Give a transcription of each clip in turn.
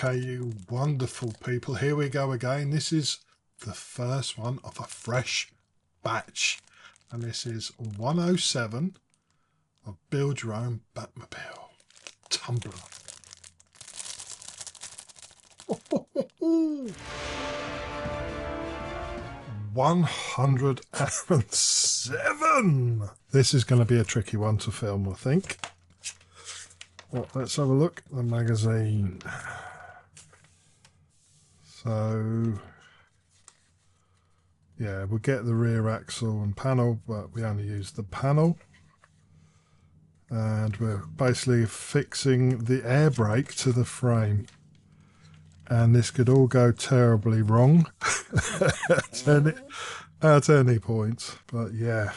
Okay, you wonderful people, here we go again. This is the first one of a fresh batch, and this is 107 of Build Your Own Batmobile Tumbler. 107. This is going to be a tricky one to film, I think. Well, let's have a look at the magazine. So yeah, we'll get the rear axle and panel, but we only use the panel. And we're basically fixing the air brake to the frame. And this could all go terribly wrong at any point. But yeah.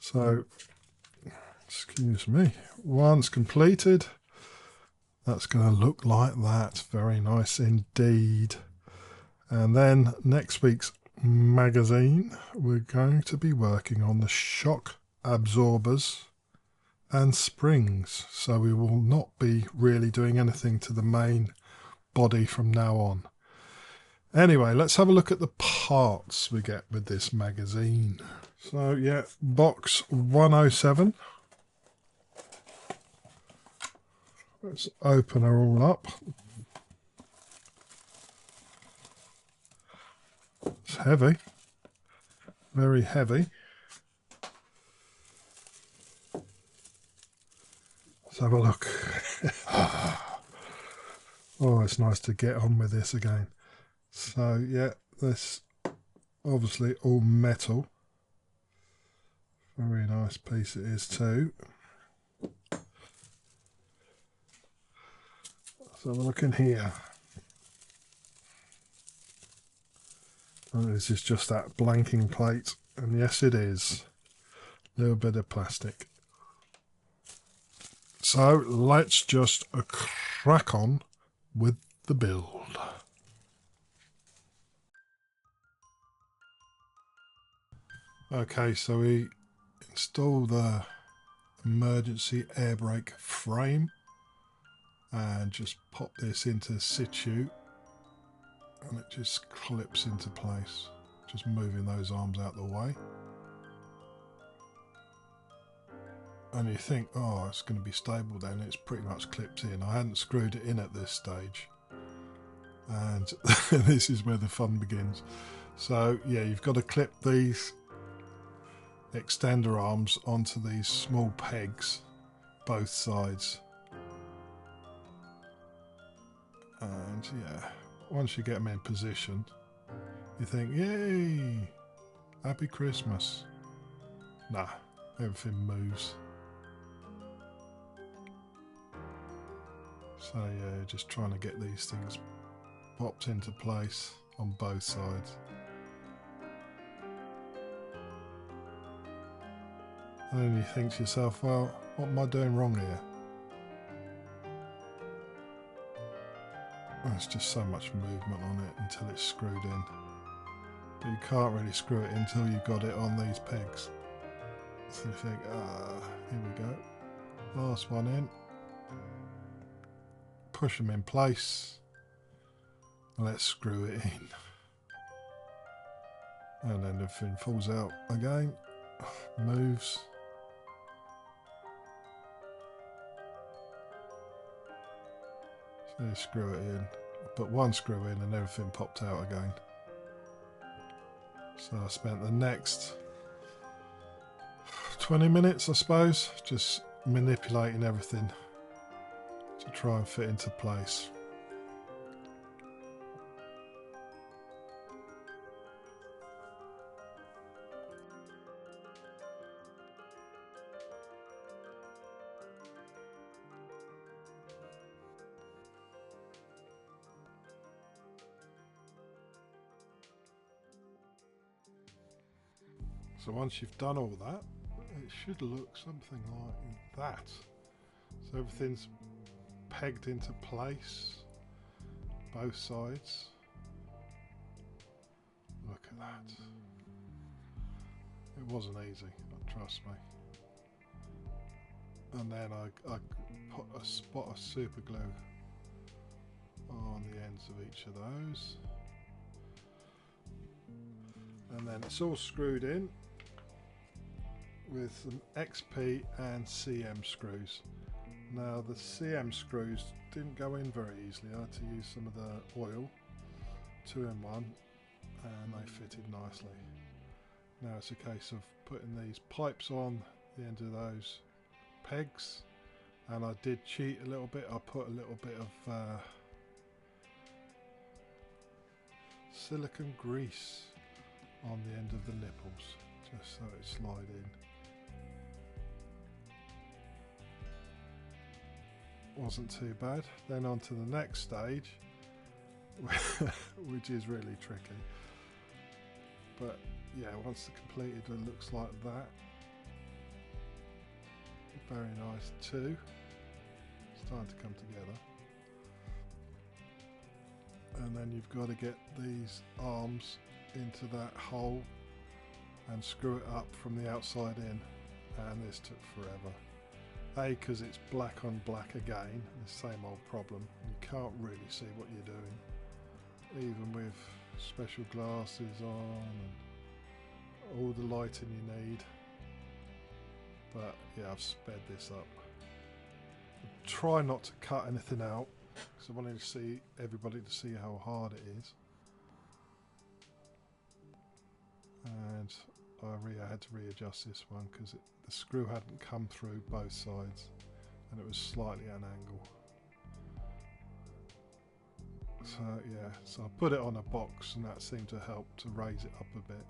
So, excuse me. Once completed, that's going to look like that. Very nice indeed. And then next week's magazine, we're going to be working on the shock absorbers and springs. So we will not be really doing anything to the main body from now on. Anyway, let's have a look at the parts we get with this magazine. So yeah, box 107. Let's open her all up. It's heavy, very heavy. Let's have a look. Oh, it's nice to get on with this again. So yeah, this obviously all metal. Very nice piece it is too. Let's have a look in here. And this is just that blanking plate, and yes it is. A little bit of plastic. So let's just crack on with the build. Okay, so we install the emergency air brake frame and just pop this into situ, and it just clips into place, just moving those arms out the way. And you think, oh, it's going to be stable then. It's pretty much clipped in. I hadn't screwed it in at this stage. And this is where the fun begins. So yeah, you've got to clip these extender arms onto these small pegs, both sides. And yeah, once you get them in position, you think, yay, happy Christmas. Nah, everything moves. So yeah, just trying to get these things popped into place on both sides. And then you think to yourself, well, what am I doing wrong here? There's just so much movement on it until it's screwed in. But you can't really screw it until you've got it on these pegs. So you think, here we go. Last one in. Push them in place. And let's screw it in. And then everything falls out again. Moves. So you screw it in. Put one screw in and everything popped out again. So I spent the next 20 minutes, I suppose, just manipulating everything to try and fit into place. So once you've done all that, it should look something like that. So everything's pegged into place, both sides. Look at that. It wasn't easy, trust me. And then I put a spot of super glue ends of each of those. And then it's all screwed in with some XP and CM screws. Now the CM screws didn't go in very easily. I had to use some of the oil, 2-in-1, and they fitted nicely. Now it's a case of putting these pipes on the end of those pegs, and I did cheat a little bit. I put a little bit of silicone grease on the end of the nipples just so it slide in. Wasn't too bad. Then on to the next stage which is really tricky, but yeah, once completed it looks like that. Very nice too. It's starting to come together. And then you've got to get these arms into that hole and screw it up from the outside in, and this took forever. Because it's black on black again, the same old problem, you can't really see what you're doing even with special glasses on and all the lighting you need. But yeah, I've sped this up. Try not to cut anything out because I wanted to see everybody to see how hard it is. And I had to readjust this one because the screw hadn't come through both sides and it was slightly at an angle. So yeah, so I put it on a box and that seemed to help to raise it up a bit.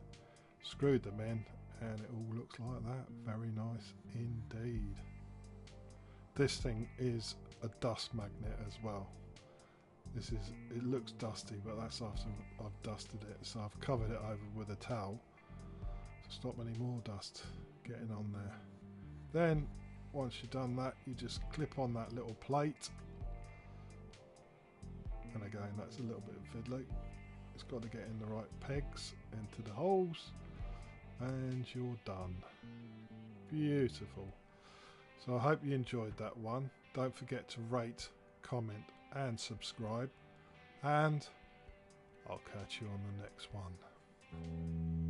Screwed them in and it all looks like that. Very nice indeed. This thing is a dust magnet as well. It looks dusty, but that's after I've dusted it. So I've covered it over with a towel to stop any more dust getting on there. Then once you've done that, you just clip on that little plate. And again, that's a little bit fiddly. It's got to get in the right pegs into the holes and you're done. Beautiful. So I hope you enjoyed that one. Don't forget to rate, comment and subscribe, and I'll catch you on the next one.